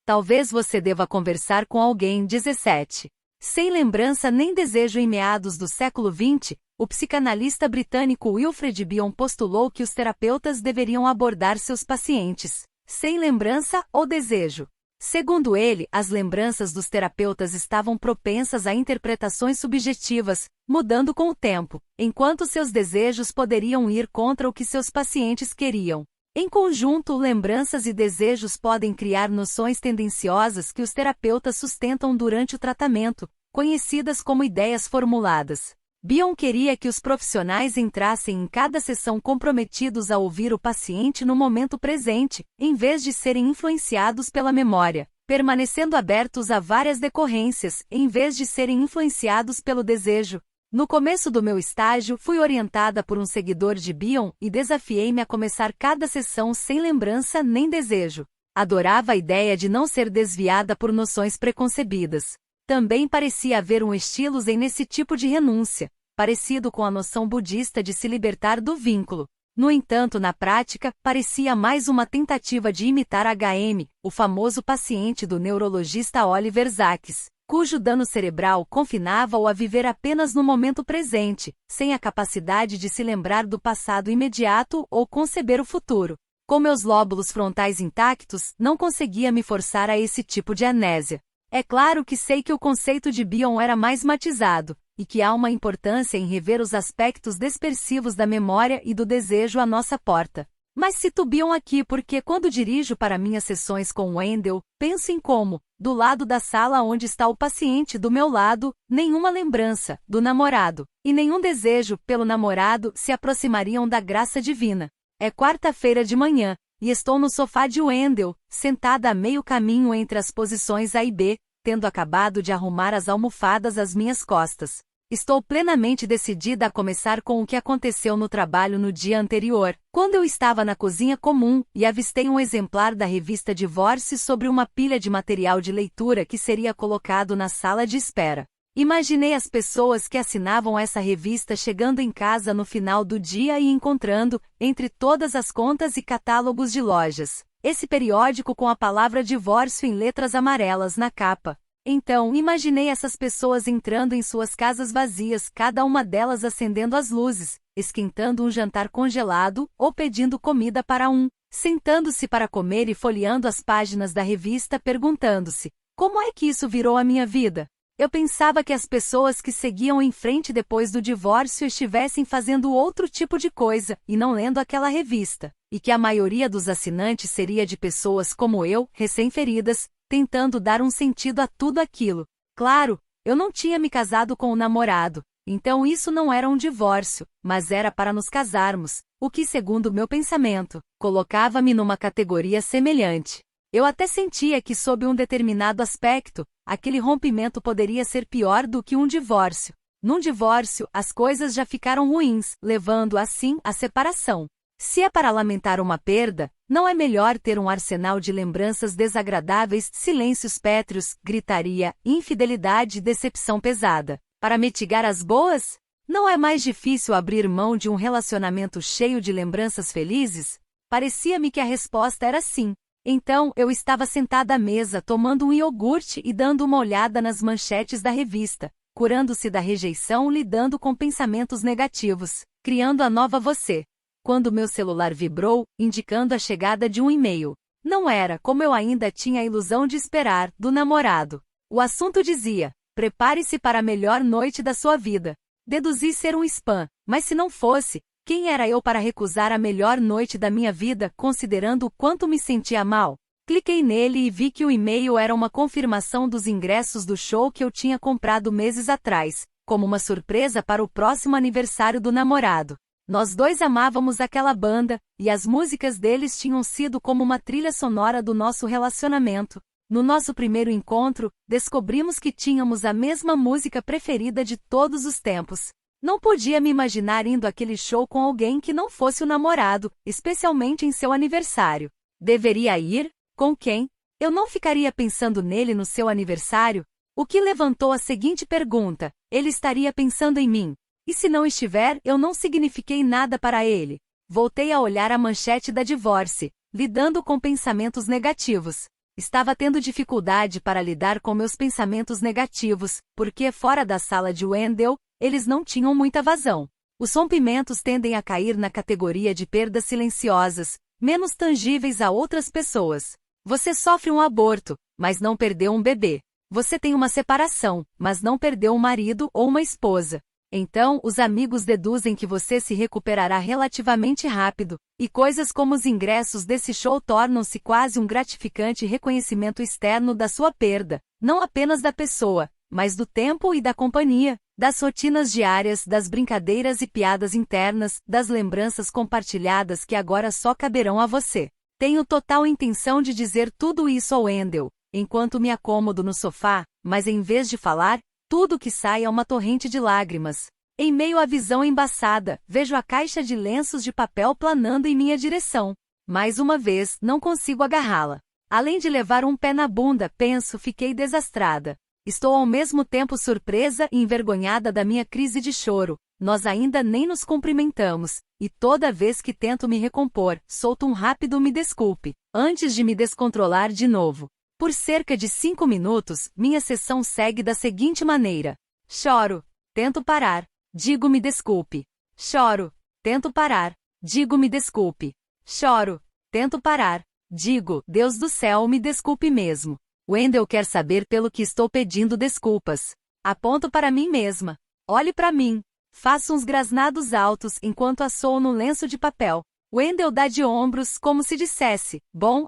Talvez você deva conversar com alguém. 17. Sem lembrança nem desejo. Em meados do século XX, o psicanalista britânico Wilfred Bion postulou que os terapeutas deveriam abordar seus pacientes sem lembrança ou desejo. Segundo ele, as lembranças dos terapeutas estavam propensas a interpretações subjetivas, mudando com o tempo, enquanto seus desejos poderiam ir contra o que seus pacientes queriam. Em conjunto, lembranças e desejos podem criar noções tendenciosas que os terapeutas sustentam durante o tratamento, conhecidas como ideias formuladas. Bion queria que os profissionais entrassem em cada sessão comprometidos a ouvir o paciente no momento presente, em vez de serem influenciados pela memória, permanecendo abertos a várias decorrências, em vez de serem influenciados pelo desejo. No começo do meu estágio, fui orientada por um seguidor de Bion e desafiei-me a começar cada sessão sem lembrança nem desejo. Adorava a ideia de não ser desviada por noções preconcebidas. Também parecia haver um estilo zen nesse tipo de renúncia, parecido com a noção budista de se libertar do vínculo. No entanto, na prática, parecia mais uma tentativa de imitar HM, o famoso paciente do neurologista Oliver Sacks, cujo dano cerebral confinava-o a viver apenas no momento presente, sem a capacidade de se lembrar do passado imediato ou conceber o futuro. Com meus lóbulos frontais intactos, não conseguia me forçar a esse tipo de amnésia. É claro que sei que o conceito de Bion era mais matizado, e que há uma importância em rever os aspectos dispersivos da memória e do desejo à nossa porta. Mas cito Bion aqui porque quando dirijo para minhas sessões com Wendell, penso em como, do lado da sala onde está o paciente do meu lado, nenhuma lembrança do namorado e nenhum desejo pelo namorado se aproximariam da graça divina. É quarta-feira de manhã, e estou no sofá de Wendell, sentada a meio caminho entre as posições A e B, tendo acabado de arrumar as almofadas às minhas costas. Estou plenamente decidida a começar com o que aconteceu no trabalho no dia anterior, quando eu estava na cozinha comum e avistei um exemplar da revista Divorce sobre uma pilha de material de leitura que seria colocado na sala de espera. Imaginei as pessoas que assinavam essa revista chegando em casa no final do dia e encontrando, entre todas as contas e catálogos de lojas, esse periódico com a palavra divórcio em letras amarelas na capa. Então, imaginei essas pessoas entrando em suas casas vazias, cada uma delas acendendo as luzes, esquentando um jantar congelado ou pedindo comida para sentando-se para comer e folheando as páginas da revista perguntando-se: como é que isso virou a minha vida? Eu pensava que as pessoas que seguiam em frente depois do divórcio estivessem fazendo outro tipo de coisa e não lendo aquela revista, e que a maioria dos assinantes seria de pessoas como eu, recém-feridas, tentando dar um sentido a tudo aquilo. Claro, eu não tinha me casado com o namorado, então isso não era um divórcio, mas era para nos casarmos, o que, segundo meu pensamento, colocava-me numa categoria semelhante. Eu até sentia que, sob um determinado aspecto, aquele rompimento poderia ser pior do que um divórcio. Num divórcio, as coisas já ficaram ruins, levando, assim, à separação. Se é para lamentar uma perda, não é melhor ter um arsenal de lembranças desagradáveis, silêncios pétreos, gritaria, infidelidade e decepção pesada, para mitigar as boas? Não é mais difícil abrir mão de um relacionamento cheio de lembranças felizes? Parecia-me que a resposta era sim. Então, eu estava sentada à mesa tomando um iogurte e dando uma olhada nas manchetes da revista, curando-se da rejeição, lidando com pensamentos negativos, criando a nova você. Quando meu celular vibrou, indicando a chegada de um e-mail. Não era, como eu ainda tinha a ilusão de esperar, do namorado. O assunto dizia: prepare-se para a melhor noite da sua vida. Deduzi ser um spam, mas se não fosse, quem era eu para recusar a melhor noite da minha vida, considerando o quanto me sentia mal? Cliquei nele e vi que o e-mail era uma confirmação dos ingressos do show que eu tinha comprado meses atrás, como uma surpresa para o próximo aniversário do namorado. Nós dois amávamos aquela banda, e as músicas deles tinham sido como uma trilha sonora do nosso relacionamento. No nosso primeiro encontro, descobrimos que tínhamos a mesma música preferida de todos os tempos. Não podia me imaginar indo àquele show com alguém que não fosse o namorado, especialmente em seu aniversário. Deveria ir? Com quem? Eu não ficaria pensando nele no seu aniversário? O que levantou a seguinte pergunta: ele estaria pensando em mim? E se não estiver, eu não signifiquei nada para ele. Voltei a olhar a manchete da Divorce, lidando com pensamentos negativos. Estava tendo dificuldade para lidar com meus pensamentos negativos, porque fora da sala de Wendell, eles não tinham muita vazão. Os rompimentos tendem a cair na categoria de perdas silenciosas, menos tangíveis a outras pessoas. Você sofre um aborto, mas não perdeu um bebê. Você tem uma separação, mas não perdeu um marido ou uma esposa. Então, os amigos deduzem que você se recuperará relativamente rápido, e coisas como os ingressos desse show tornam-se quase um gratificante reconhecimento externo da sua perda, não apenas da pessoa, mas do tempo e da companhia, das rotinas diárias, das brincadeiras e piadas internas, das lembranças compartilhadas que agora só caberão a você. Tenho total intenção de dizer tudo isso ao Wendell, enquanto me acomodo no sofá, mas em vez de falar, tudo que sai é uma torrente de lágrimas. Em meio à visão embaçada, vejo a caixa de lenços de papel planando em minha direção. Mais uma vez, não consigo agarrá-la. Além de levar um pé na bunda, penso, fiquei desastrada. Estou ao mesmo tempo surpresa e envergonhada da minha crise de choro. Nós ainda nem nos cumprimentamos, e toda vez que tento me recompor, solto um rápido me desculpe, antes de me descontrolar de novo. Por cerca de 5 minutos, minha sessão segue da seguinte maneira. Choro. Tento parar. Digo me desculpe. Choro. Tento parar. Digo me desculpe. Choro. Tento parar. Digo, Deus do céu, me desculpe mesmo. Wendell quer saber pelo que estou pedindo desculpas. Aponto para mim mesma. Olhe para mim. Faço uns grasnados altos enquanto assoo no lenço de papel. Wendell dá de ombros como se dissesse, bom,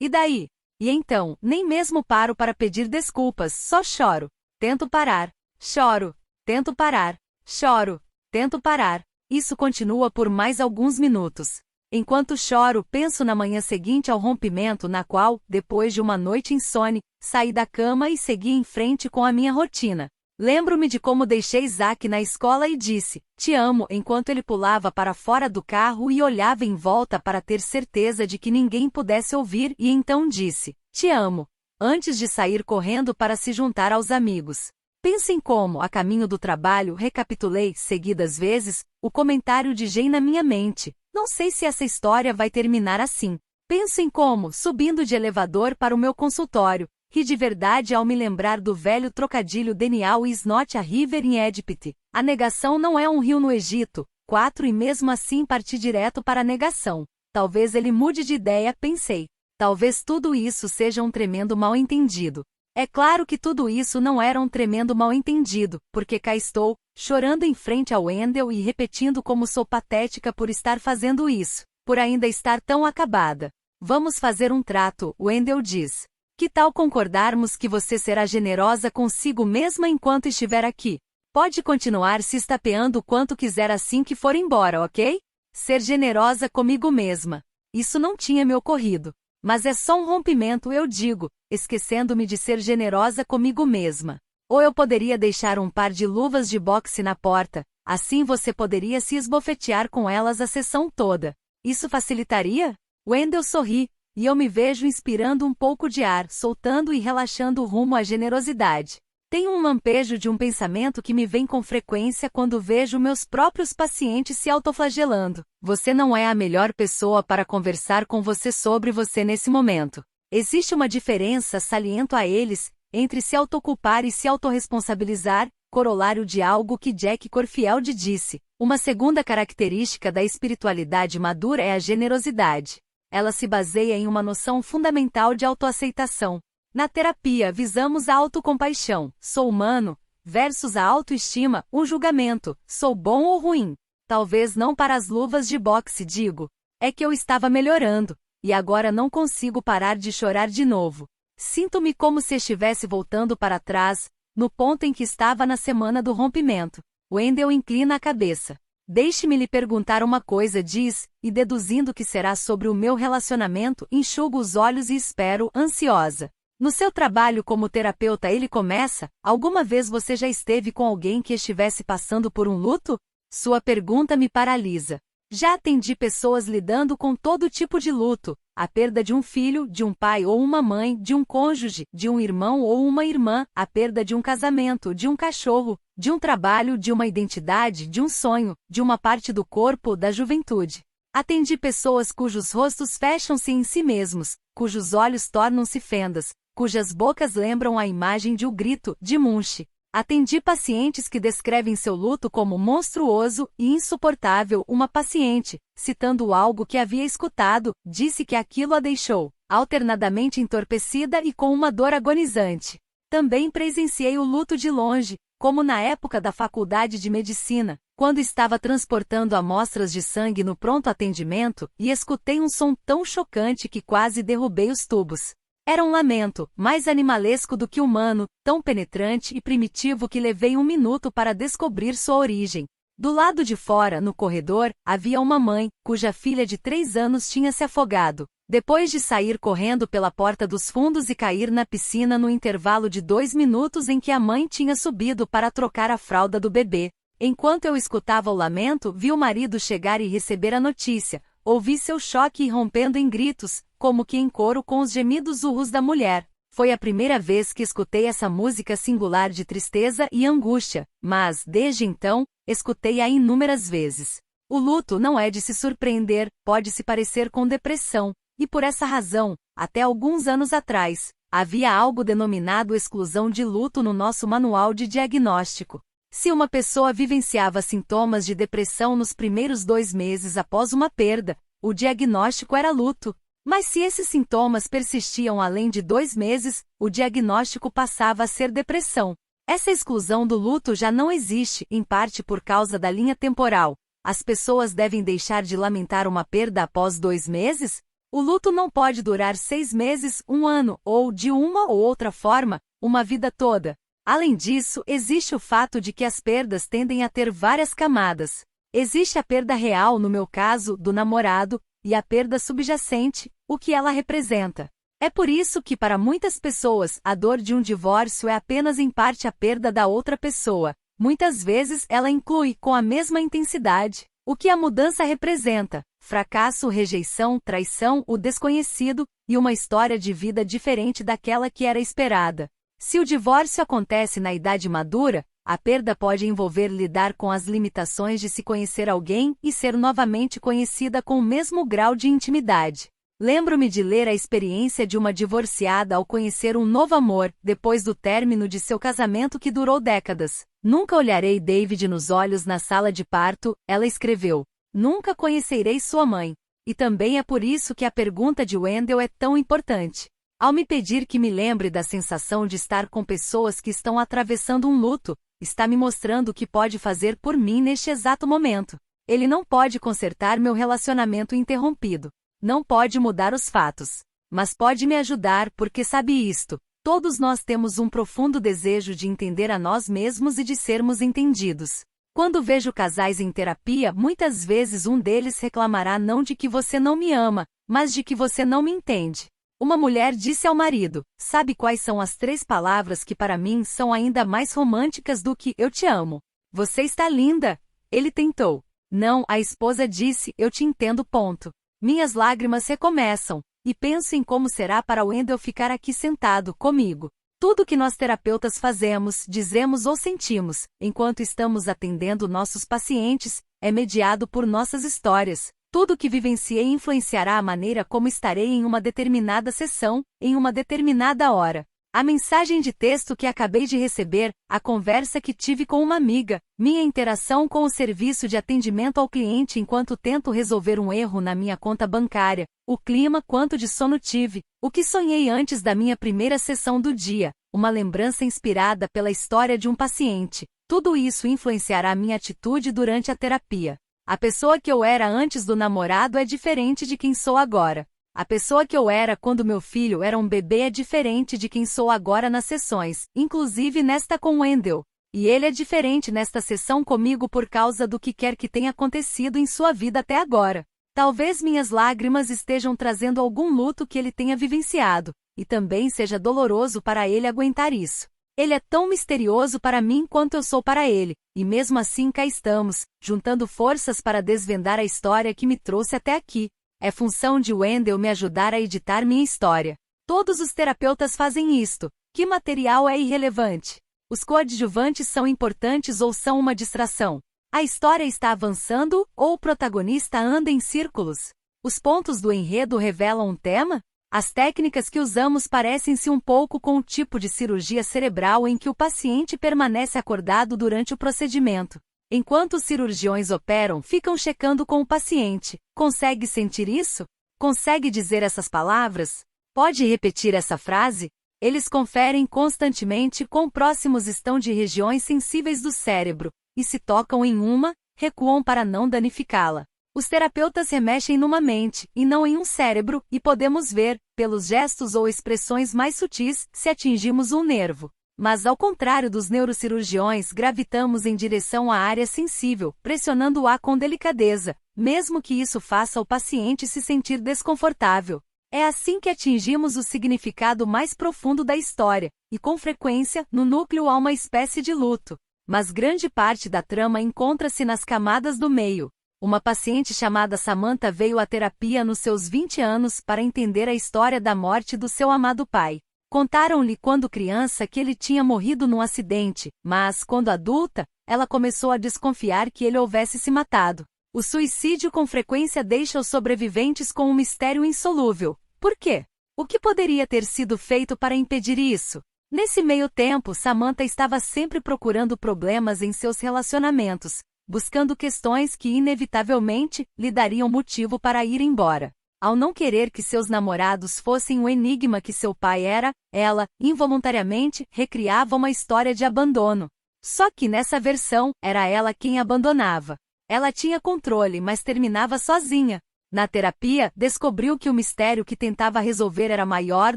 e daí? E então, nem mesmo paro para pedir desculpas, só choro. Tento parar. Choro. Tento parar. Choro. Tento parar. Isso continua por mais alguns minutos. Enquanto choro, penso na manhã seguinte ao rompimento na qual, depois de uma noite insone, saí da cama e segui em frente com a minha rotina. Lembro-me de como deixei Isaac na escola e disse, te amo, enquanto ele pulava para fora do carro e olhava em volta para ter certeza de que ninguém pudesse ouvir e então disse, te amo, antes de sair correndo para se juntar aos amigos. Penso em como, a caminho do trabalho, recapitulei, seguidas vezes, o comentário de Jane na minha mente. Não sei se essa história vai terminar assim. Penso em como, subindo de elevador para o meu consultório, ri de verdade ao me lembrar do velho trocadilho Denial is not a river in Egypt. A negação não é um rio no Egito. 4 E mesmo assim parti direto para a negação. Talvez ele mude de ideia, pensei. Talvez tudo isso seja um tremendo mal-entendido. É claro que tudo isso não era um tremendo mal-entendido, porque cá estou, chorando em frente ao Wendell e repetindo como sou patética por estar fazendo isso, por ainda estar tão acabada. Vamos fazer um trato, Wendell diz. Que tal concordarmos que você será generosa consigo mesma enquanto estiver aqui? Pode continuar se estapeando o quanto quiser assim que for embora, ok? Ser generosa comigo mesma. Isso não tinha me ocorrido. Mas é só um rompimento, eu digo, esquecendo-me de ser generosa comigo mesma. Ou eu poderia deixar um par de luvas de boxe na porta, assim você poderia se esbofetear com elas a sessão toda. Isso facilitaria? Wendell sorri, e eu me vejo inspirando um pouco de ar, soltando e relaxando rumo à generosidade. Tenho um lampejo de um pensamento que me vem com frequência quando vejo meus próprios pacientes se autoflagelando. Você não é a melhor pessoa para conversar com você sobre você nesse momento. Existe uma diferença, saliento a eles, entre se autoculpar e se autorresponsabilizar, corolário de algo que Jack Corfield disse. Uma segunda característica da espiritualidade madura é a generosidade. Ela se baseia em uma noção fundamental de autoaceitação. Na terapia, visamos a autocompaixão, sou humano, versus a autoestima, um julgamento, sou bom ou ruim. Talvez não para as luvas de boxe, digo. É que eu estava melhorando, e agora não consigo parar de chorar de novo. Sinto-me como se estivesse voltando para trás, no ponto em que estava na semana do rompimento. Wendell inclina a cabeça. Deixe-me lhe perguntar uma coisa, diz, e deduzindo que será sobre o meu relacionamento, enxugo os olhos e espero, ansiosa. No seu trabalho como terapeuta ele começa, alguma vez você já esteve com alguém que estivesse passando por um luto? Sua pergunta me paralisa. Já atendi pessoas lidando com todo tipo de luto, a perda de um filho, de um pai ou uma mãe, de um cônjuge, de um irmão ou uma irmã, a perda de um casamento, de um cachorro, de um trabalho, de uma identidade, de um sonho, de uma parte do corpo, da juventude. Atendi pessoas cujos rostos fecham-se em si mesmos, cujos olhos tornam-se fendas, cujas bocas lembram a imagem de O Grito, de Munch. Atendi pacientes que descrevem seu luto como monstruoso e insuportável. Uma paciente, citando algo que havia escutado, disse que aquilo a deixou alternadamente entorpecida e com uma dor agonizante. Também presenciei o luto de longe, como na época da faculdade de medicina, quando estava transportando amostras de sangue no pronto atendimento e escutei um som tão chocante que quase derrubei os tubos. Era um lamento, mais animalesco do que humano, tão penetrante e primitivo que levei 1 minuto para descobrir sua origem. Do lado de fora, no corredor, havia uma mãe, cuja filha de 3 anos tinha se afogado. Depois de sair correndo pela porta dos fundos e cair na piscina no intervalo de 2 minutos em que a mãe tinha subido para trocar a fralda do bebê. Enquanto eu escutava o lamento, vi o marido chegar e receber a notícia. Ouvi seu choque irrompendo em gritos, como que em coro com os gemidos urros da mulher. Foi a primeira vez que escutei essa música singular de tristeza e angústia, mas, desde então, escutei-a inúmeras vezes. O luto não é de se surpreender, pode se parecer com depressão, e por essa razão, até alguns anos atrás, havia algo denominado exclusão de luto no nosso manual de diagnóstico. Se uma pessoa vivenciava sintomas de depressão nos primeiros 2 meses após uma perda, o diagnóstico era luto. Mas se esses sintomas persistiam além de 2 meses, o diagnóstico passava a ser depressão. Essa exclusão do luto já não existe, em parte por causa da linha temporal. As pessoas devem deixar de lamentar uma perda após 2 meses? O luto não pode durar 6 meses, 1 ano, ou, de uma ou outra forma, uma vida toda. Além disso, existe o fato de que as perdas tendem a ter várias camadas. Existe a perda real, no meu caso, do namorado, e a perda subjacente, o que ela representa. É por isso que para muitas pessoas, a dor de um divórcio é apenas em parte a perda da outra pessoa. Muitas vezes ela inclui, com a mesma intensidade, o que a mudança representa: fracasso, rejeição, traição, o desconhecido, e uma história de vida diferente daquela que era esperada. Se o divórcio acontece na idade madura, a perda pode envolver lidar com as limitações de se conhecer alguém e ser novamente conhecida com o mesmo grau de intimidade. Lembro-me de ler a experiência de uma divorciada ao conhecer um novo amor, depois do término de seu casamento que durou décadas. Nunca olharei David nos olhos na sala de parto, ela escreveu. Nunca conhecerei sua mãe. E também é por isso que a pergunta de Wendell é tão importante. Ao me pedir que me lembre da sensação de estar com pessoas que estão atravessando um luto, está me mostrando o que pode fazer por mim neste exato momento. Ele não pode consertar meu relacionamento interrompido. Não pode mudar os fatos. Mas pode me ajudar porque sabe isto. Todos nós temos um profundo desejo de entender a nós mesmos e de sermos entendidos. Quando vejo casais em terapia, muitas vezes um deles reclamará não de que você não me ama, mas de que você não me entende. Uma mulher disse ao marido: sabe quais são as 3 palavras que para mim são ainda mais românticas do que eu te amo? Você está linda. Ele tentou. Não, a esposa disse, eu te entendo. Ponto. Minhas lágrimas recomeçam, e penso em como será para Wendell ficar aqui sentado comigo. Tudo que nós terapeutas fazemos, dizemos ou sentimos, enquanto estamos atendendo nossos pacientes, é mediado por nossas histórias. Tudo que vivenciei influenciará a maneira como estarei em uma determinada sessão, em uma determinada hora. A mensagem de texto que acabei de receber, a conversa que tive com uma amiga, minha interação com o serviço de atendimento ao cliente enquanto tento resolver um erro na minha conta bancária, o clima quanto de sono tive, o que sonhei antes da minha primeira sessão do dia, uma lembrança inspirada pela história de um paciente. Tudo isso influenciará minha atitude durante a terapia. A pessoa que eu era antes do namorado é diferente de quem sou agora. A pessoa que eu era quando meu filho era um bebê é diferente de quem sou agora nas sessões, inclusive nesta com Wendell. E ele é diferente nesta sessão comigo por causa do que quer que tenha acontecido em sua vida até agora. Talvez minhas lágrimas estejam trazendo algum luto que ele tenha vivenciado, e também seja doloroso para ele aguentar isso. Ele é tão misterioso para mim quanto eu sou para ele, e mesmo assim cá estamos, juntando forças para desvendar a história que me trouxe até aqui. É função de Wendell me ajudar a editar minha história. Todos os terapeutas fazem isto. Que material é irrelevante? Os coadjuvantes são importantes ou são uma distração? A história está avançando ou o protagonista anda em círculos? Os pontos do enredo revelam um tema? As técnicas que usamos parecem-se um pouco com o tipo de cirurgia cerebral em que o paciente permanece acordado durante o procedimento. Enquanto os cirurgiões operam, ficam checando com o paciente. Consegue sentir isso? Consegue dizer essas palavras? Pode repetir essa frase? Eles conferem constantemente quão próximos estão de regiões sensíveis do cérebro, e se tocam em uma, recuam para não danificá-la. Os terapeutas remexem numa mente, e não em um cérebro, e podemos ver, pelos gestos ou expressões mais sutis, se atingimos um nervo. Mas ao contrário dos neurocirurgiões, gravitamos em direção à área sensível, pressionando-a com delicadeza, mesmo que isso faça o paciente se sentir desconfortável. É assim que atingimos o significado mais profundo da história, e com frequência, no núcleo há uma espécie de luto. Mas grande parte da trama encontra-se nas camadas do meio. Uma paciente chamada Samantha veio à terapia nos seus 20 anos para entender a história da morte do seu amado pai. Contaram-lhe quando criança que ele tinha morrido num acidente, mas, quando adulta, ela começou a desconfiar que ele houvesse se matado. O suicídio com frequência deixa os sobreviventes com um mistério insolúvel. Por quê? O que poderia ter sido feito para impedir isso? Nesse meio tempo, Samantha estava sempre procurando problemas em seus relacionamentos, buscando questões que inevitavelmente lhe dariam motivo para ir embora. Ao não querer que seus namorados fossem o enigma que seu pai era, ela, involuntariamente, recriava uma história de abandono. Só que nessa versão, era ela quem abandonava. Ela tinha controle, mas terminava sozinha. Na terapia, descobriu que o mistério que tentava resolver era maior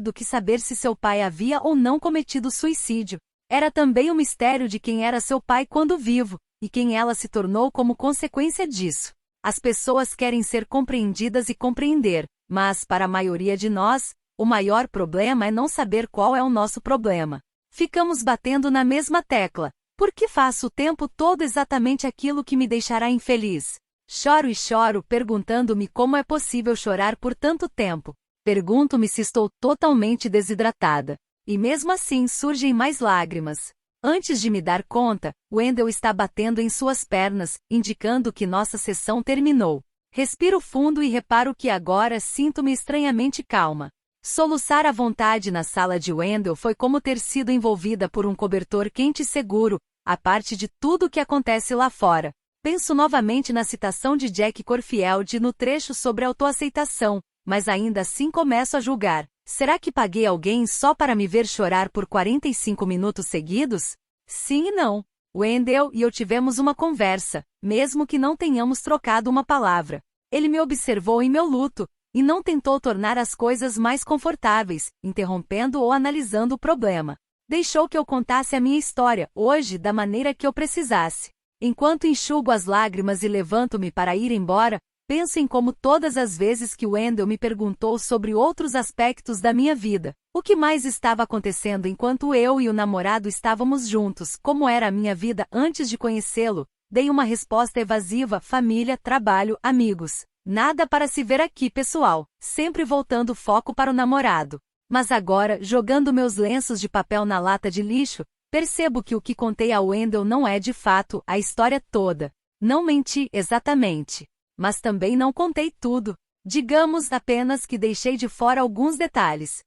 do que saber se seu pai havia ou não cometido suicídio. Era também o mistério de quem era seu pai quando vivo, e quem ela se tornou como consequência disso. As pessoas querem ser compreendidas e compreender, mas, para a maioria de nós, o maior problema é não saber qual é o nosso problema. Ficamos batendo na mesma tecla. Por que faço o tempo todo exatamente aquilo que me deixará infeliz? Choro e choro perguntando-me como é possível chorar por tanto tempo. Pergunto-me se estou totalmente desidratada. E mesmo assim surgem mais lágrimas. Antes de me dar conta, Wendell está batendo em suas pernas, indicando que nossa sessão terminou. Respiro fundo e reparo que agora sinto-me estranhamente calma. Soluçar à vontade na sala de Wendell foi como ter sido envolvida por um cobertor quente e seguro, à parte de tudo o que acontece lá fora. Penso novamente na citação de Jack Corfield no trecho sobre autoaceitação, mas ainda assim começo a julgar. Será que paguei alguém só para me ver chorar por 45 minutos seguidos? Sim e não. Wendell e eu tivemos uma conversa, mesmo que não tenhamos trocado uma palavra. Ele me observou em meu luto, e não tentou tornar as coisas mais confortáveis, interrompendo ou analisando o problema. Deixou que eu contasse a minha história, hoje, da maneira que eu precisasse. Enquanto enxugo as lágrimas e levanto-me para ir embora, penso em como todas as vezes que Wendell me perguntou sobre outros aspectos da minha vida, o que mais estava acontecendo enquanto eu e o namorado estávamos juntos, como era a minha vida antes de conhecê-lo, dei uma resposta evasiva: família, trabalho, amigos. Nada para se ver aqui, pessoal, sempre voltando o foco para o namorado. Mas agora, jogando meus lenços de papel na lata de lixo, percebo que o que contei a Wendell não é de fato a história toda. Não menti exatamente. Mas também não contei tudo. Digamos apenas que deixei de fora alguns detalhes.